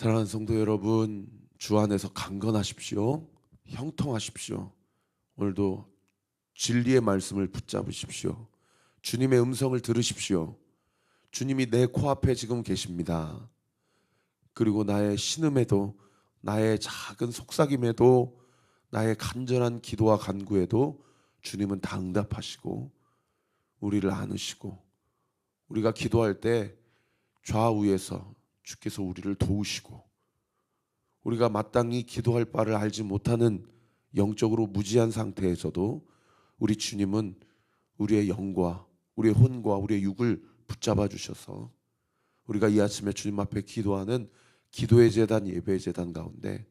사랑하는 성도 여러분, 주 안에서 강건하십시오. 형통하십시오. 오늘도 진리의 말씀을 붙잡으십시오. 주님의 음성을 들으십시오. 주님이 내 코앞에 지금 계십니다. 그리고 나의 신음에도, 나의 작은 속삭임에도, 나의 간절한 기도와 간구에도 주님은 다 응답하시고 우리를 안으시고, 우리가 기도할 때 좌우에서 주께서 우리를 도우시고, 우리가 마땅히 기도할 바를 알지 못하는 영적으로 무지한 상태에서도 우리 주님은 우리의 영과 우리의 혼과 우리의 육을 붙잡아 주셔서 우리가 이 아침에 주님 앞에 기도하는 기도의 제단, 예배의 제단 가운데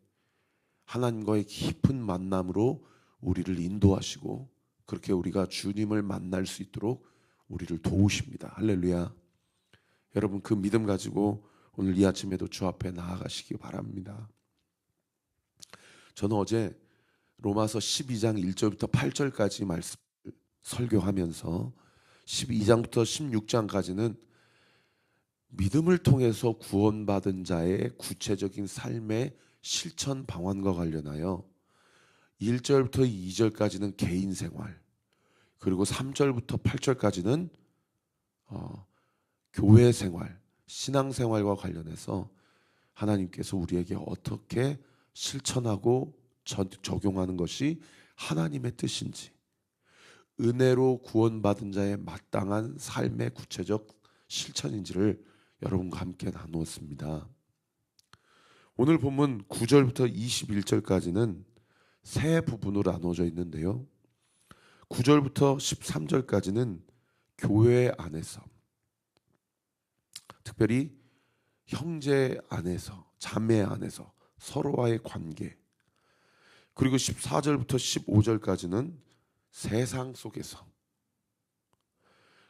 하나님과의 깊은 만남으로 우리를 인도하시고, 그렇게 우리가 주님을 만날 수 있도록 우리를 도우십니다. 할렐루야. 여러분, 그 믿음 가지고 오늘 이 아침에도 주 앞에 나아가시기 바랍니다. 저는 어제 로마서 12장 1절부터 8절까지 말씀 설교하면서 12장부터 16장까지는 믿음을 통해서 구원받은 자의 구체적인 삶의 실천 방안과 관련하여 1절부터 2절까지는 개인 생활, 그리고 3절부터 8절까지는 교회 생활, 신앙 생활과 관련해서 하나님께서 우리에게 어떻게 실천하고 적용하는 것이 하나님의 뜻인지, 은혜로 구원받은 자의 마땅한 삶의 구체적 실천인지를 여러분과 함께 나누었습니다. 오늘 본문 9절부터 21절까지는 세 부분으로 나눠져 있는데요. 9절부터 13절까지는 교회 안에서, 특별히 형제 안에서, 자매 안에서 서로와의 관계, 그리고 14절부터 15절까지는 세상 속에서,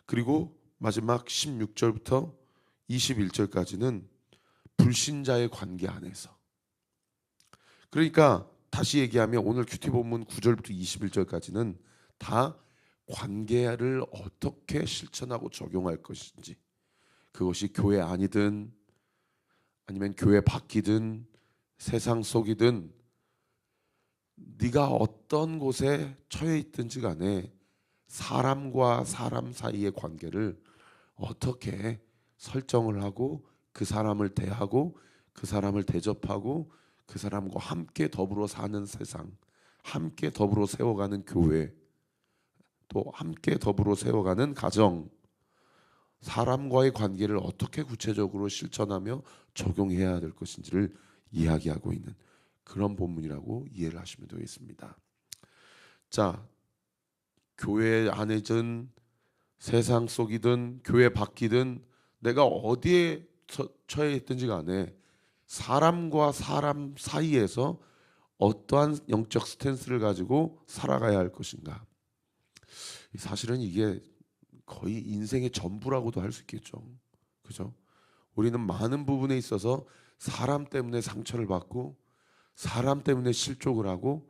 그리고 마지막 16절부터 21절까지는 불신자의 관계 안에서. 그러니까 다시 얘기하면 오늘 큐티 본문 9절부터 21절까지는 다 관계를 어떻게 실천하고 적용할 것인지, 그것이 교회 안이든 아니면 교회 밖이든 세상 속이든 네가 어떤 곳에 처해 있든지 간에 사람과 사람 사이의 관계를 어떻게 설정을 하고 그 사람을 대하고 그 사람을 대접하고 그 사람과 함께 더불어 사는 세상, 함께 더불어 세워가는 교회, 또 함께 더불어 세워가는 가정, 사람과의 관계를 어떻게 구체적으로 실천하며 적용해야 될 것인지를 이야기하고 있는 그런 본문이라고 이해를 하시면 되겠습니다. 자, 교회 안이든 세상 속이든 교회 밖이든 내가 어디에 처해 있든지 간에 사람과 사람 사이에서 어떠한 영적 스탠스를 가지고 살아가야 할 것인가. 사실은 이게 거의 인생의 전부라고도 할 수 있겠죠. 그죠? 우리는 많은 부분에 있어서 사람 때문에 상처를 받고, 사람 때문에 실족을 하고,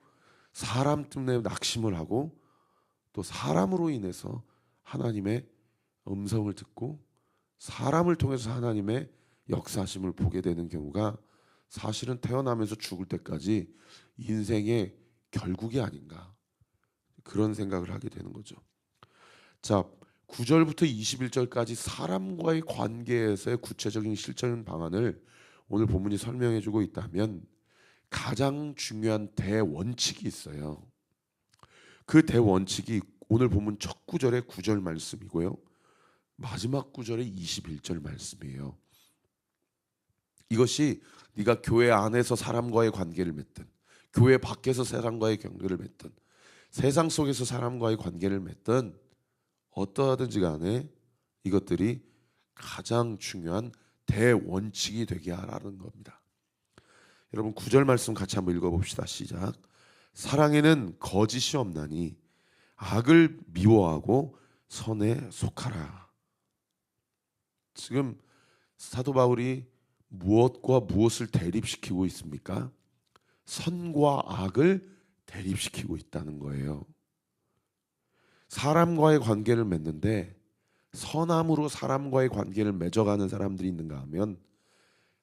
사람 때문에 낙심을 하고, 또 사람으로 인해서 하나님의 음성을 듣고 사람을 통해서 하나님의 역사심을 보게 되는 경우가 사실은 태어나면서 죽을 때까지 인생의 결국이 아닌가, 그런 생각을 하게 되는 거죠. 자, 9절부터 21절까지 사람과의 관계에서의 구체적인 실천 방안을 오늘 본문이 설명해 주고 있다면 가장 중요한 대원칙이 있어요. 그 대원칙이 오늘 본문 첫 구절의 9절 말씀이고요, 마지막 구절의 21절 말씀이에요. 이것이 네가 교회 안에서 사람과의 관계를 맺든 교회 밖에서 사람과의 관계를 맺든 세상 속에서 사람과의 관계를 맺든 어떠하든지 간에 이것들이 가장 중요한 대원칙이 되게 하라는 겁니다. 여러분 9절 말씀 같이 한번 읽어봅시다. 시작. 사랑에는 거짓이 없나니 악을 미워하고 선에 속하라. 지금 사도 바울이 무엇과 무엇을 대립시키고 있습니까? 선과 악을 대립시키고 있다는 거예요. 사람과의 관계를 맺는데 선함으로 사람과의 관계를 맺어가는 사람들이 있는가 하면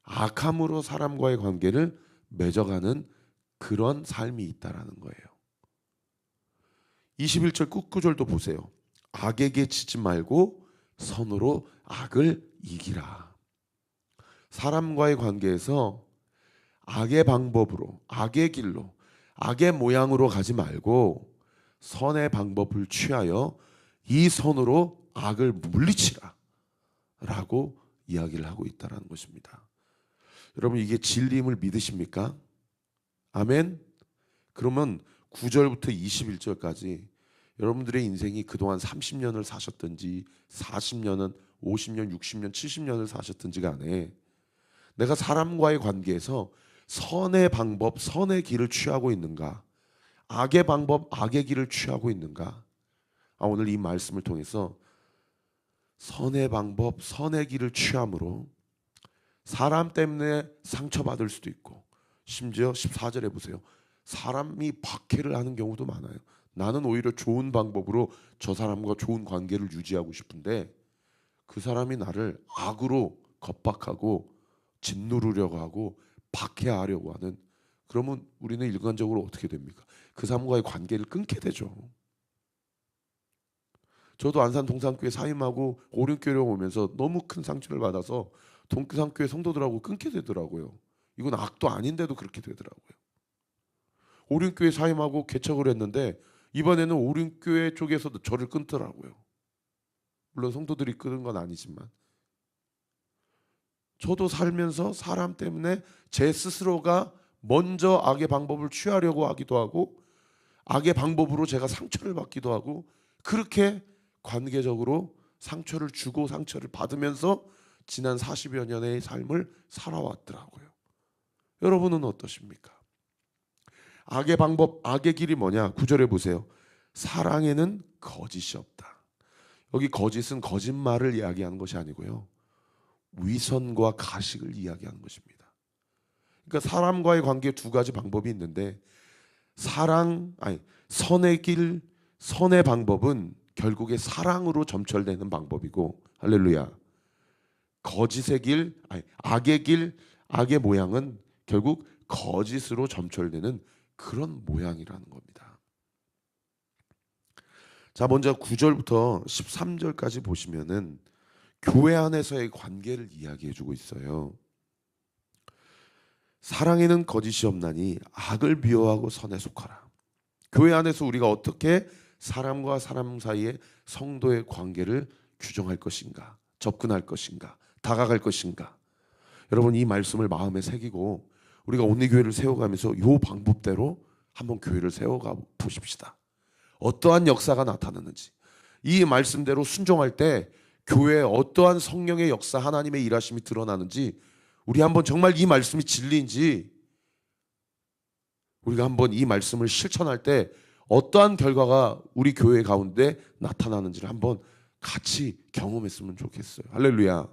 악함으로 사람과의 관계를 맺어가는 그런 삶이 있다라는 거예요. 21절 끝구절도 보세요. 악에게 지지 말고 선으로 악을 이기라. 사람과의 관계에서 악의 방법으로, 악의 길로, 악의 모양으로 가지 말고 선의 방법을 취하여 이 선으로 악을 물리치라 라고 이야기를 하고 있다는 것입니다. 여러분, 이게 진리임을 믿으십니까? 아멘. 그러면 9절부터 21절까지 여러분들의 인생이 그동안 30년을 사셨든지 40년은 50년, 60년, 70년을 사셨든지 간에 내가 사람과의 관계에서 선의 방법, 선의 길을 취하고 있는가? 악의 방법, 악의 길을 취하고 있는가? 오늘 이 말씀을 통해서 선의 방법, 선의 길을 취함으로 사람 때문에 상처받을 수도 있고, 심지어 14절에 보세요. 사람이 박해를 하는 경우도 많아요. 나는 오히려 좋은 방법으로 저 사람과 좋은 관계를 유지하고 싶은데 그 사람이 나를 악으로 겁박하고 짓누르려고 하고 박해하려고 하는, 그러면 우리는 일관적으로 어떻게 됩니까? 그 사람과의 관계를 끊게 되죠. 저도 안산 동산교회 사임하고 오륜교회로 오면서 너무 큰 상처를 받아서 동산교회 성도들하고 끊게 되더라고요. 이건 악도 아닌데도 그렇게 되더라고요. 오륜교회 사임하고 개척을 했는데 이번에는 오륜교회 쪽에서도 저를 끊더라고요. 물론 성도들이 끊은 건 아니지만 저도 살면서 사람 때문에 제 스스로가 먼저 악의 방법을 취하려고 하기도 하고 악의 방법으로 제가 상처를 받기도 하고 그렇게 관계적으로 상처를 주고 상처를 받으면서 지난 40여 년의 삶을 살아왔더라고요. 여러분은 어떠십니까? 악의 방법, 악의 길이 뭐냐? 9절에 보세요. 사랑에는 거짓이 없다. 여기 거짓은 거짓말을 이야기하는 것이 아니고요, 위선과 가식을 이야기하는 것입니다. 그러니까 사람과의 관계 두 가지 방법이 있는데 선의 길, 선의 방법은 결국에 사랑으로 점철되는 방법이고, 할렐루야. 거짓의 길, 악의 길, 악의 모양은 결국 거짓으로 점철되는 그런 모양이라는 겁니다. 자, 먼저 9절부터 13절까지 보시면은 교회 안에서의 관계를 이야기해 주고 있어요. 사랑에는 거짓이 없나니 악을 미워하고 선에 속하라. 교회 안에서 우리가 어떻게 사람과 사람 사이의 성도의 관계를 규정할 것인가, 접근할 것인가, 다가갈 것인가. 여러분, 이 말씀을 마음에 새기고 우리가 온리 교회를 세워가면서 이 방법대로 한번 교회를 세워가 보십시다. 어떠한 역사가 나타나는지, 이 말씀대로 순종할 때 교회에 어떠한 성령의 역사, 하나님의 일하심이 드러나는지, 우리 한번 정말 이 말씀이 진리인지, 우리가 한번 이 말씀을 실천할 때 어떠한 결과가 우리 교회 가운데 나타나는지를 한번 같이 경험했으면 좋겠어요. 할렐루야.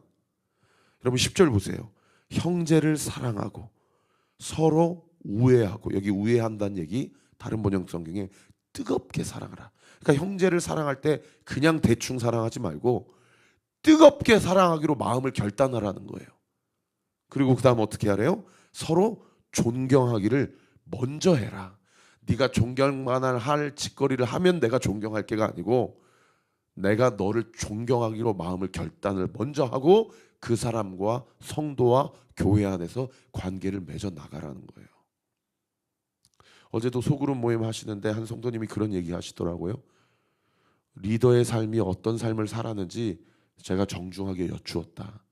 여러분 10절 보세요. 형제를 사랑하고 서로 우애하고, 여기 우애한다는 얘기 다른 번역 성경에 뜨겁게 사랑하라. 그러니까 형제를 사랑할 때 그냥 대충 사랑하지 말고 뜨겁게 사랑하기로 마음을 결단하라는 거예요. 그리고 그 다음 어떻게 하래요? 서로 존경하기를 먼저 해라. 네가 존경만 할 짓거리를 하면 내가 존경할 게가 아니고 내가 너를 존경하기로 마음을 결단을 먼저 하고 그 사람과 성도와 교회 안에서 관계를 맺어 나가라는 거예요. 어제도 소그룹 모임 하시는데 한 성도님이 그런 얘기 하시더라고요. 리더의 삶이 어떤 삶을 살았는지 제가 정중하게 여쭈었다.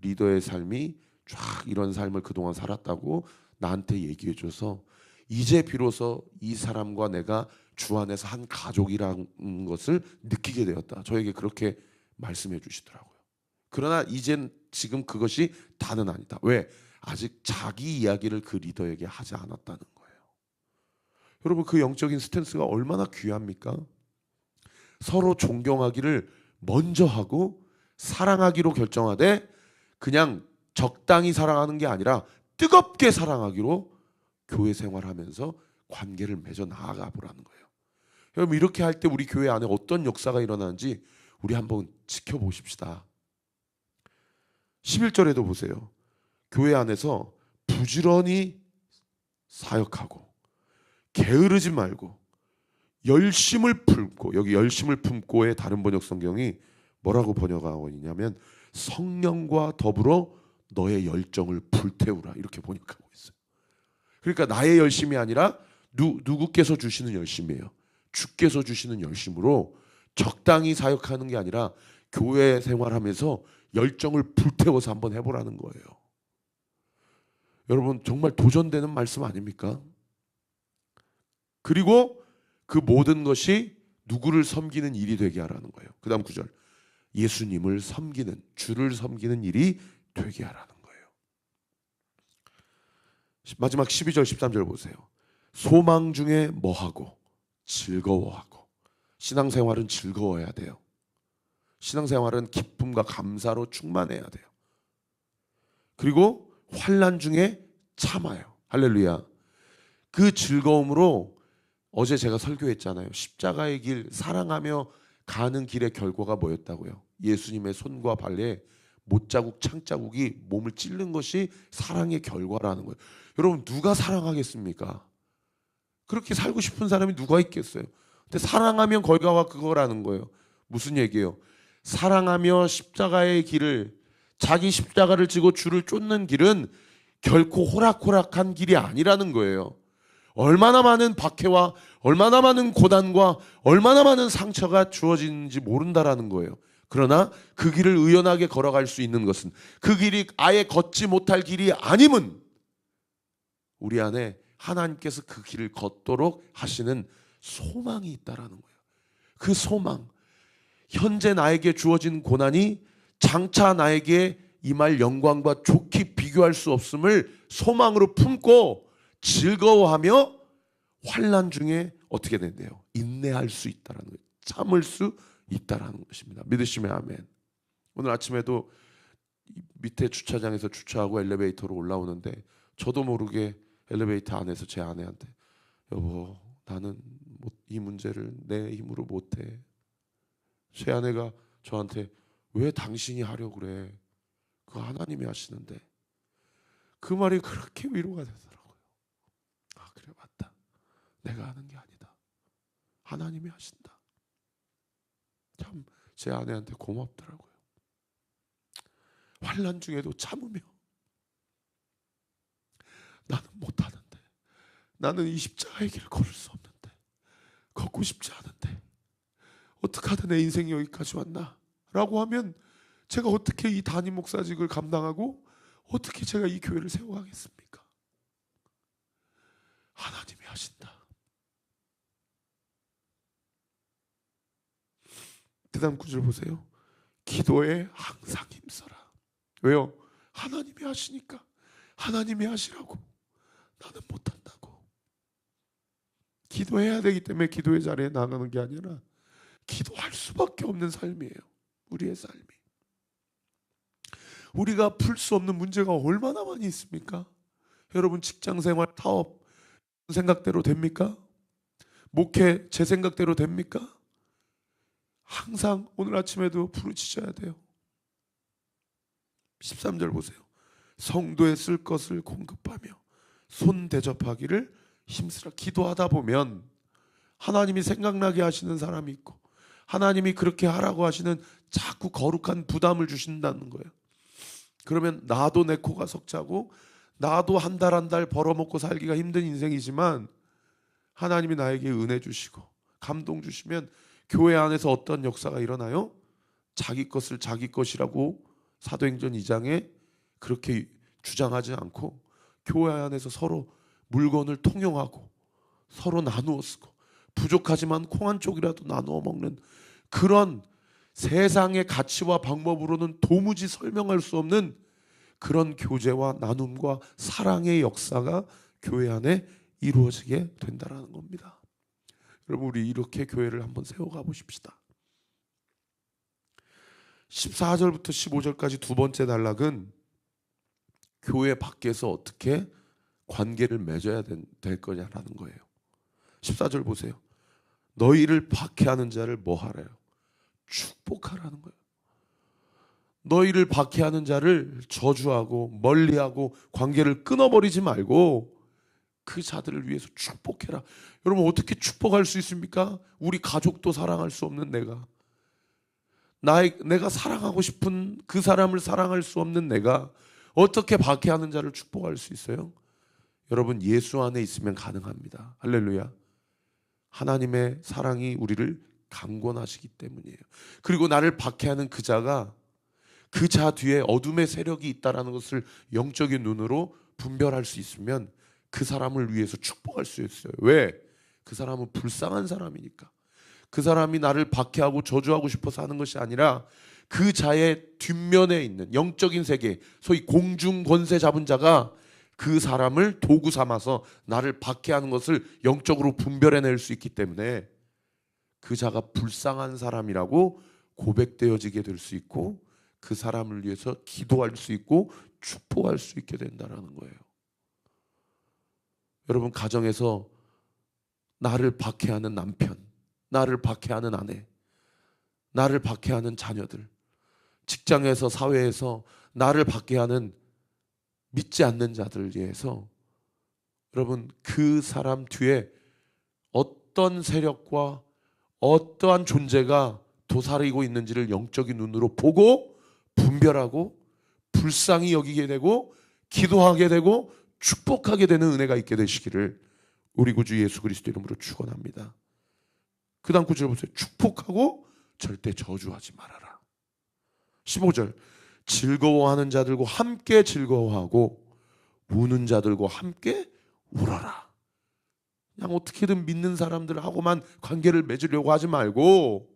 리더의 삶이 쫙 이런 삶을 그동안 살았다고 나한테 얘기해 줘서 이제 비로소 이 사람과 내가 주 안에서 한 가족이라는 것을 느끼게 되었다. 저에게 그렇게 말씀해 주시더라고요. 그러나 이젠 지금 그것이 다는 아니다. 왜? 아직 자기 이야기를 그 리더에게 하지 않았다는 거예요. 여러분, 그 영적인 스탠스가 얼마나 귀합니까? 서로 존경하기를 먼저 하고 사랑하기로 결정하되 그냥 적당히 사랑하는 게 아니라 뜨겁게 사랑하기로 교회 생활하면서 관계를 맺어 나아가 보라는 거예요. 여러분, 이렇게 할 때 우리 교회 안에 어떤 역사가 일어나는지 우리 한번 지켜보십시다. 11절에도 보세요. 교회 안에서 부지런히 사역하고 게으르지 말고 열심을 품고, 여기 열심을 품고의 다른 번역 성경이 뭐라고 번역하고 있냐면 성령과 더불어 너의 열정을 불태우라, 이렇게 번역하고 있어요. 그러니까 나의 열심이 아니라 누구께서 주시는 열심이에요. 주께서 주시는 열심으로 적당히 사역하는 게 아니라 교회 생활하면서 열정을 불태워서 한번 해보라는 거예요. 여러분, 정말 도전되는 말씀 아닙니까? 그리고 그 모든 것이 누구를 섬기는 일이 되게 하라는 거예요. 그 다음 9절, 예수님을 섬기는, 주를 섬기는 일이 되게 하라는 거예요. 마지막 12절 13절 보세요. 소망 중에 뭐하고 즐거워하고. 신앙생활은 즐거워야 돼요. 신앙생활은 기쁨과 감사로 충만해야 돼요. 그리고 환난 중에 참아요. 할렐루야. 그 즐거움으로, 어제 제가 설교했잖아요. 십자가의 길, 사랑하며 가는 길의 결과가 뭐였다고요? 예수님의 손과 발에 못자국, 창자국이 몸을 찔른 것이 사랑의 결과라는 거예요. 여러분, 누가 사랑하겠습니까? 그렇게 살고 싶은 사람이 누가 있겠어요? 근데 사랑하면 결과가 그거라는 거예요. 무슨 얘기예요? 사랑하며 십자가의 길을, 자기 십자가를 지고 주를 쫓는 길은 결코 호락호락한 길이 아니라는 거예요. 얼마나 많은 박해와 얼마나 많은 고난과 얼마나 많은 상처가 주어지는지 모른다라는 거예요. 그러나 그 길을 의연하게 걸어갈 수 있는 것은, 그 길이 아예 걷지 못할 길이 아님은 우리 안에 하나님께서 그 길을 걷도록 하시는 소망이 있다라는 거예요. 그 소망, 현재 나에게 주어진 고난이 장차 나에게 임할 영광과 좋게 비교할 수 없음을 소망으로 품고 즐거워하며 환난 중에 어떻게 된대요? 인내할 수 있다라는 거예요. 참을 수 있다라는 것입니다. 믿으시면 아멘. 오늘 아침에도 밑에 주차장에서 주차하고 엘리베이터로 올라오는데 저도 모르게 엘리베이터 안에서 제 아내한테, 여보, 나는 이 문제를 내 힘으로 못해. 제 아내가 저한테, 왜 당신이 하려고 그래? 그거 하나님이 하시는데. 그 말이 그렇게 위로가 되더라고요. 아, 그래, 맞다. 내가 하는 게 아니다. 하나님이 하신다. 참 제 아내한테 고맙더라고요. 환난 중에도 참으며, 나는 못하는데, 나는 이 십자가의 길을 걸을 수 없는데, 걷고 싶지 않은데 어떻게 하다 내 인생이 여기까지 왔나? 라고 하면 제가 어떻게 이 담임 목사직을 감당하고 어떻게 제가 이 교회를 세워가겠습니까? 하나님이 하신다. 그 다음 구절 보세요. 기도에 항상 힘써라. 왜요? 하나님이 하시니까. 하나님이 하시라고. 나는 못한다고. 기도해야 되기 때문에 기도의 자리에 나가는 게 아니라 기도할 수밖에 없는 삶이에요. 우리의 삶이. 우리가 풀 수 없는 문제가 얼마나 많이 있습니까? 여러분, 직장생활, 사업 생각대로 됩니까? 목회 제 생각대로 됩니까? 항상 오늘 아침에도 부르짖어야 돼요. 13절 보세요. 성도에 쓸 것을 공급하며 손 대접하기를 힘쓰라. 기도하다 보면 하나님이 생각나게 하시는 사람이 있고, 하나님이 그렇게 하라고 하시는 자꾸 거룩한 부담을 주신다는 거예요. 그러면 나도 내 코가 석자고 나도 한 달 한 달 벌어먹고 살기가 힘든 인생이지만 하나님이 나에게 은혜 주시고 감동 주시면 교회 안에서 어떤 역사가 일어나요? 자기 것을 자기 것이라고 사도행전 2장에 그렇게 주장하지 않고 교회 안에서 서로 물건을 통용하고 서로 나누어 쓰고 부족하지만 콩 한 쪽이라도 나누어 먹는 그런 세상의 가치와 방법으로는 도무지 설명할 수 없는 그런 교제와 나눔과 사랑의 역사가 교회 안에 이루어지게 된다는 겁니다. 여러분, 우리 이렇게 교회를 한번 세워가 보십시다. 14절부터 15절까지 두 번째 단락은 교회 밖에서 어떻게 관계를 맺어야 될 거냐라는 거예요. 14절 보세요. 너희를 박해하는 자를 뭐 하래요? 축복하라는 거예요. 너희를 박해하는 자를 저주하고 멀리하고 관계를 끊어버리지 말고 그 자들을 위해서 축복해라. 여러분, 어떻게 축복할 수 있습니까? 우리 가족도 사랑할 수 없는 내가 사랑하고 싶은 그 사람을 사랑할 수 없는 내가 어떻게 박해하는 자를 축복할 수 있어요? 여러분, 예수 안에 있으면 가능합니다. 할렐루야. 하나님의 사랑이 우리를 강권하시기 때문이에요. 그리고 나를 박해하는 그 자가 그 자 뒤에 어둠의 세력이 있다는 것을 영적인 눈으로 분별할 수 있으면 그 사람을 위해서 축복할 수 있어요. 왜? 그 사람은 불쌍한 사람이니까. 그 사람이 나를 박해하고 저주하고 싶어서 하는 것이 아니라 그 자의 뒷면에 있는 영적인 세계, 소위 공중 권세 잡은 자가 그 사람을 도구 삼아서 나를 박해하는 것을 영적으로 분별해낼 수 있기 때문에 그 자가 불쌍한 사람이라고 고백되어지게 될 수 있고 그 사람을 위해서 기도할 수 있고 축복할 수 있게 된다는 거예요. 여러분, 가정에서 나를 박해하는 남편, 나를 박해하는 아내, 나를 박해하는 자녀들, 직장에서 사회에서 나를 박해하는 믿지 않는 자들을 위해서 여러분, 그 사람 뒤에 어떤 세력과 어떠한 존재가 도사리고 있는지를 영적인 눈으로 보고 분별하고 불쌍히 여기게 되고 기도하게 되고 축복하게 되는 은혜가 있게 되시기를 우리 구주 예수 그리스도 이름으로 축원합니다. 그 다음 구절 보세요. 축복하고 절대 저주하지 말아라. 15절, 즐거워하는 자들과 함께 즐거워하고 우는 자들과 함께 울어라. 그냥 어떻게든 믿는 사람들하고만 관계를 맺으려고 하지 말고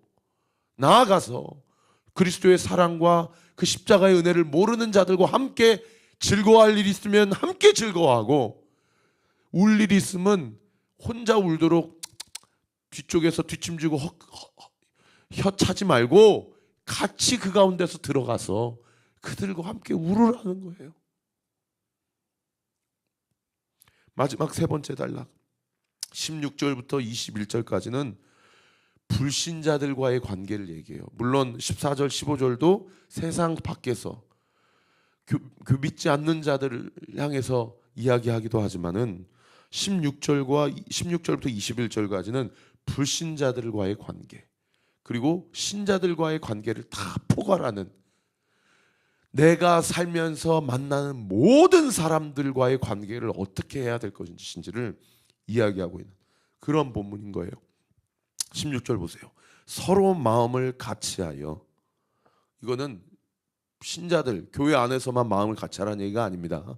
나아가서 그리스도의 사랑과 그 십자가의 은혜를 모르는 자들과 함께 즐거워할 일이 있으면 함께 즐거워하고, 울 일이 있으면 혼자 울도록 뒤쪽에서 뒷짐지고 혀 차지 말고 같이 그 가운데서 들어가서 그들과 함께 울으라는 거예요. 마지막 세 번째 단락 16절부터 21절까지는 불신자들과의 관계를 얘기해요. 물론 14절 15절도 세상 밖에서 그 믿지 않는 자들을 향해서 이야기하기도 하지만은 16절부터 21절까지는 불신자들과의 관계, 그리고 신자들과의 관계를 다 포괄하는, 내가 살면서 만나는 모든 사람들과의 관계를 어떻게 해야 될 것인지를 이야기하고 있는 그런 본문인 거예요. 16절 보세요. 서로 마음을 같이하여. 이거는 신자들, 교회 안에서만 마음을 같이하라는 얘기가 아닙니다.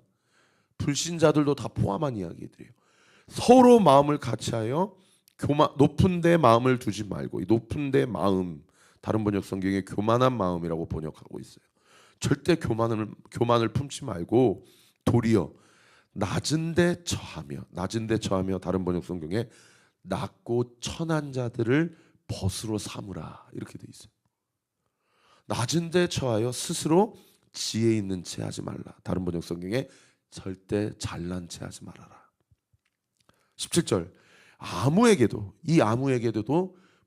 불신자들도 다 포함한 이야기들이에요. 서로 마음을 같이하여 높은 데 마음을 두지 말고, 이 높은 데 마음, 다른 번역 성경에 교만한 마음이라고 번역하고 있어요. 절대 교만을 품지 말고 도리어 낮은 데 처하며, 다른 번역 성경에 낮고 천한 자들을 벗으로 삼으라 이렇게 돼 있어요. 낮은 데 처하여 스스로 지혜 있는 채 하지 말라. 다른 번역 성경에 절대 잘난 채 하지 말아라. 17절, 아무에게도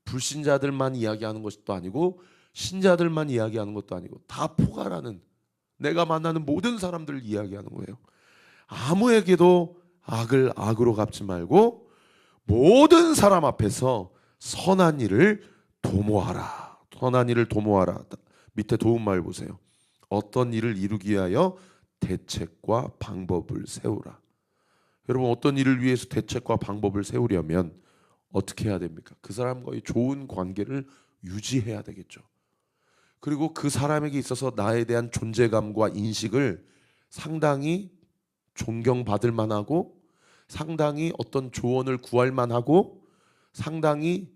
불신자들만 이야기하는 것도 아니고 신자들만 이야기하는 것도 아니고 다 포괄하는, 내가 만나는 모든 사람들을 이야기하는 거예요. 아무에게도 악을 악으로 갚지 말고 모든 사람 앞에서 선한 일을 도모하라. 밑에 도움말 보세요. 어떤 일을 이루기 위하여 대책과 방법을 세우라. 여러분, 어떤 일을 위해서 대책과 방법을 세우려면 어떻게 해야 됩니까? 그 사람과의 좋은 관계를 유지해야 되겠죠. 그리고 그 사람에게 있어서 나에 대한 존재감과 인식을 상당히 존경받을 만하고, 상당히 어떤 조언을 구할 만하고, 상당히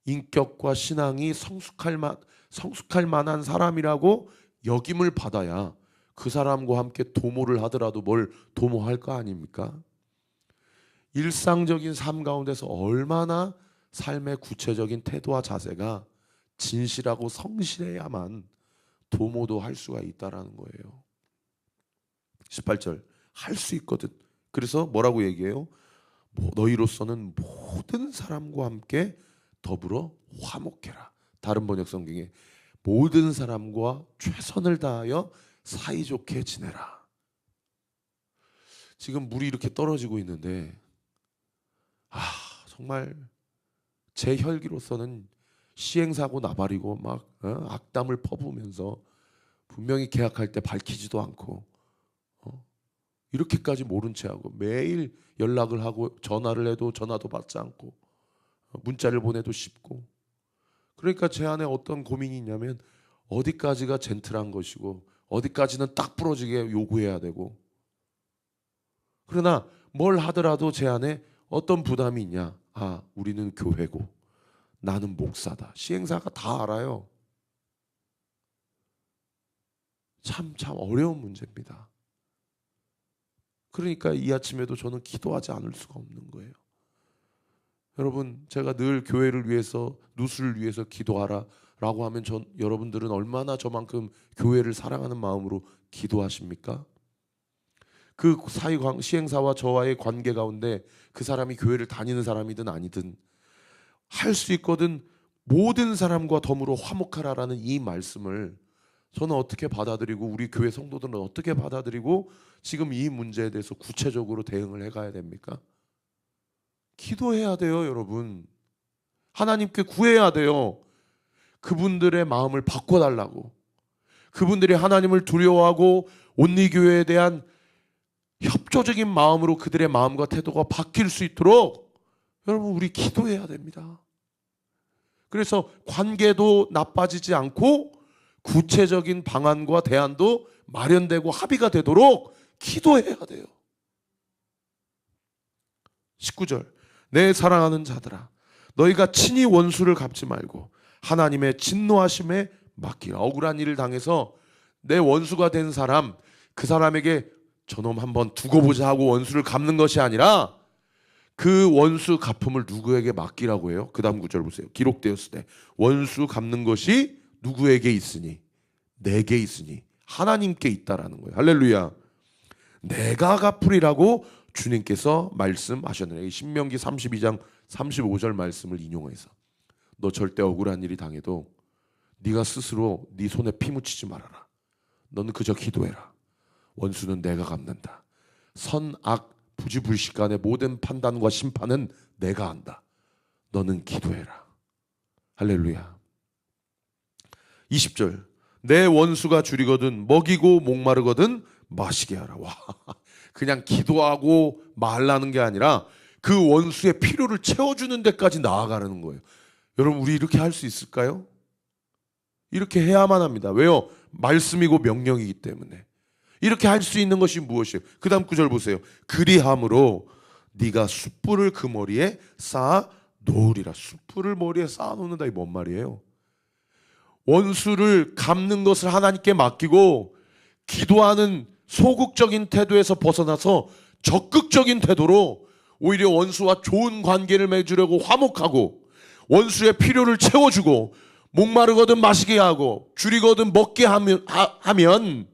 인격과 신앙이 성숙할 만한 사람이라고 여김을 받아야 그 사람과 함께 도모를 하더라도 뭘 도모할 거 아닙니까? 일상적인 삶 가운데서 얼마나 삶의 구체적인 태도와 자세가 진실하고 성실해야만 도모도 할 수가 있다라는 거예요. 18절, 할 수 있거든. 그래서 뭐라고 얘기해요? 너희로서는 모든 사람과 함께 더불어 화목해라. 다른 번역 성경에 모든 사람과 최선을 다하여 사이좋게 지내라. 지금 물이 이렇게 떨어지고 있는데 정말 제 혈기로서는 시행사고 나발이고 막 악담을 퍼부으면서 분명히 계약할 때 밝히지도 않고 이렇게까지 모른 채 하고 매일 연락을 하고 전화를 해도 전화도 받지 않고 문자를 보내도 쉽고, 그러니까 제 안에 어떤 고민이 있냐면 어디까지가 젠틀한 것이고 어디까지는 딱 부러지게 요구해야 되고, 그러나 뭘 하더라도 제 안에 어떤 부담이 있냐. 우리는 교회고 나는 목사다. 시행사가 다 알아요. 참 어려운 문제입니다. 그러니까 이 아침에도 저는 기도하지 않을 수가 없는 거예요. 여러분, 제가 늘 교회를 위해서, 누수를 위해서 기도하라 라고 하면 여러분들은 얼마나 저만큼 교회를 사랑하는 마음으로 기도하십니까? 그 시행사와 저와의 관계 가운데 그 사람이 교회를 다니는 사람이든 아니든 할 수 있거든 모든 사람과 더불어 화목하라라는 이 말씀을 저는 어떻게 받아들이고 우리 교회 성도들은 어떻게 받아들이고 지금 이 문제에 대해서 구체적으로 대응을 해가야 됩니까? 기도해야 돼요, 여러분. 하나님께 구해야 돼요. 그분들의 마음을 바꿔달라고. 그분들이 하나님을 두려워하고 온리교회에 대한 협조적인 마음으로 그들의 마음과 태도가 바뀔 수 있도록 여러분, 우리 기도해야 됩니다. 그래서 관계도 나빠지지 않고 구체적인 방안과 대안도 마련되고 합의가 되도록 기도해야 돼요. 19절, 내 사랑하는 자들아, 너희가 친히 원수를 갚지 말고 하나님의 진노하심에 맡기라. 억울한 일을 당해서 내 원수가 된 사람, 그 사람에게 저놈 한번 두고 보자 하고 원수를 갚는 것이 아니라 그 원수 갚음을 누구에게 맡기라고 해요? 그 다음 구절 보세요. 기록되었을 때 원수 갚는 것이 누구에게 있으니? 내게 있으니 하나님께 있다라는 거예요. 할렐루야. 내가 갚으리라고 주님께서 말씀하셨느니라. 신명기 32장 35절 말씀을 인용해서 너 절대 억울한 일이 당해도 네가 스스로 네 손에 피 묻히지 말아라. 너는 그저 기도해라. 원수는 내가 갚는다. 선악 부지불식간의 모든 판단과 심판은 내가 한다. 너는 기도해라. 할렐루야. 20절, 내 원수가 줄이거든 먹이고 목마르거든 마시게 하라. 와, 그냥 기도하고 말라는 게 아니라 그 원수의 필요를 채워주는 데까지 나아가는 거예요. 여러분, 우리 이렇게 할 수 있을까요? 이렇게 해야만 합니다. 왜요? 말씀이고 명령이기 때문에. 이렇게 할 수 있는 것이 무엇이에요? 그 다음 구절 보세요. 그리함으로 네가 숯불을 그 머리에 쌓아 놓으리라. 숯불을 머리에 쌓아 놓는다. 이 뭔 말이에요? 원수를 갚는 것을 하나님께 맡기고 기도하는 소극적인 태도에서 벗어나서 적극적인 태도로 오히려 원수와 좋은 관계를 맺으려고 화목하고 원수의 필요를 채워주고 목마르거든 마시게 하고 줄이거든 먹게 하면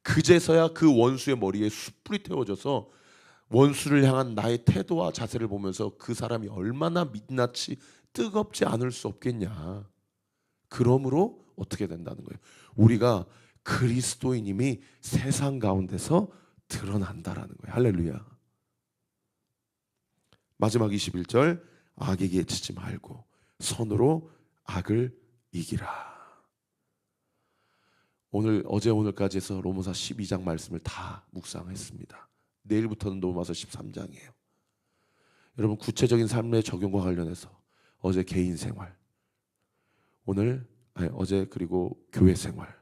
그제서야 그 원수의 머리에 숯불이 태워져서 원수를 향한 나의 태도와 자세를 보면서 그 사람이 얼마나 민낯이 뜨겁지 않을 수 없겠냐. 그러므로 어떻게 된다는 거예요? 우리가 그리스도인임이 세상 가운데서 드러난다라는 거예요. 할렐루야. 마지막 21절, 악에게 치지 말고 선으로 악을 이기라. 어제 오늘까지 해서 로마서 12장 말씀을 다 묵상했습니다. 내일부터는 로마서 13장이에요. 여러분, 구체적인 삶의 적용과 관련해서 어제 개인 생활, 어제 그리고 교회 생활,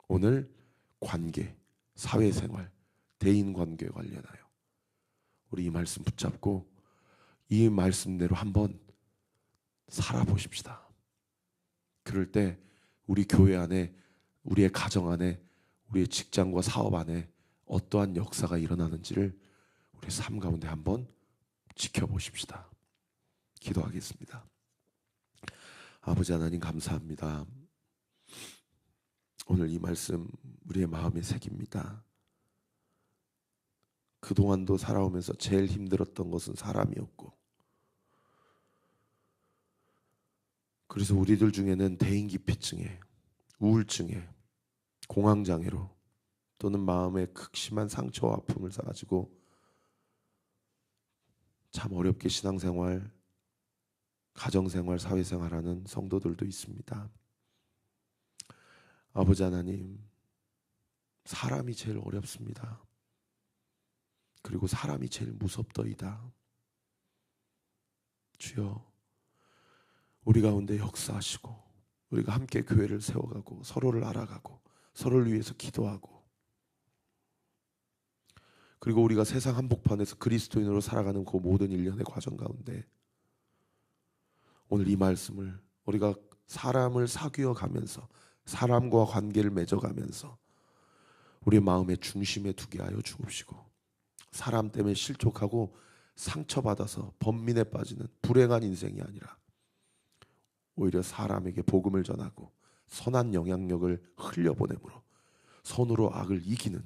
오늘 관계, 사회 생활, 대인 관계에 관련하여 우리 이 말씀 붙잡고 이 말씀대로 한번 살아보십시다. 그럴 때 우리 교회 안에, 우리의 가정 안에, 우리의 직장과 사업 안에 어떠한 역사가 일어나는지를 우리 삶 가운데 한번 지켜보십시다. 기도하겠습니다. 아버지 하나님, 감사합니다. 오늘 이 말씀 우리의 마음에 새깁니다. 그동안도 살아오면서 제일 힘들었던 것은 사람이었고, 그래서 우리들 중에는 대인기피증에 우울증에, 공황장애로 또는 마음에 극심한 상처와 아픔을 가지고 참 어렵게 신앙생활, 가정생활, 사회생활하는 성도들도 있습니다. 아버지 하나님, 사람이 제일 어렵습니다. 그리고 사람이 제일 무섭더이다. 주여, 우리 가운데 역사하시고 우리가 함께 교회를 세워가고 서로를 알아가고 서로를 위해서 기도하고, 그리고 우리가 세상 한복판에서 그리스도인으로 살아가는 그 모든 일련의 과정 가운데 오늘 이 말씀을 우리가 사람을 사귀어 가면서 사람과 관계를 맺어가면서 우리의 마음의 중심에 두게 하여 주옵시고, 사람 때문에 실족하고 상처받아서 번민에 빠지는 불행한 인생이 아니라 오히려 사람에게 복음을 전하고 선한 영향력을 흘려보내므로 선으로 악을 이기는,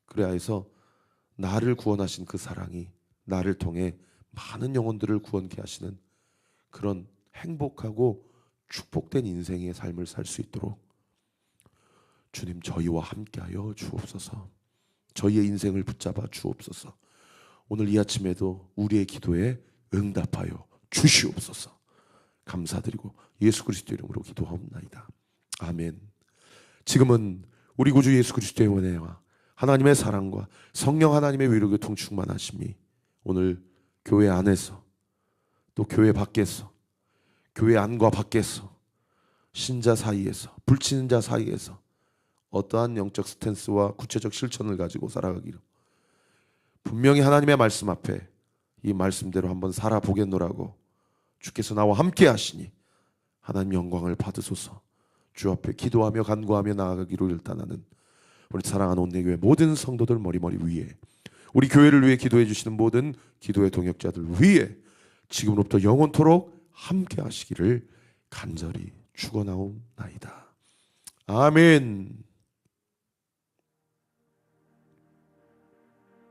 그래야 해서 나를 구원하신 그 사랑이 나를 통해 많은 영혼들을 구원케 하시는 그런 행복하고 축복된 인생의 삶을 살 수 있도록 주님, 저희와 함께하여 주옵소서. 저희의 인생을 붙잡아 주옵소서. 오늘 이 아침에도 우리의 기도에 응답하여 주시옵소서. 감사드리고 예수 그리스도 이름으로 기도하옵나이다. 아멘. 지금은 우리 구주 예수 그리스도의 은혜와 하나님의 사랑과 성령 하나님의 위로 교통 충만하심이 오늘 교회 안에서 또 교회 밖에서, 교회 안과 밖에서, 신자 사이에서, 불신자 자 사이에서 어떠한 영적 스탠스와 구체적 실천을 가지고 살아가기로, 분명히 하나님의 말씀 앞에 이 말씀대로 한번 살아보겠노라고 주께서 나와 함께 하시니 하나님 영광을 받으소서. 주 앞에 기도하며 간구하며 나아가기로 일단하는 우리 사랑하는 온내교회 모든 성도들 머리머리 위에, 우리 교회를 위해 기도해 주시는 모든 기도의 동역자들 위에 지금부터 영원토록 함께 하시기를 간절히 축원하옵나이다. 아멘.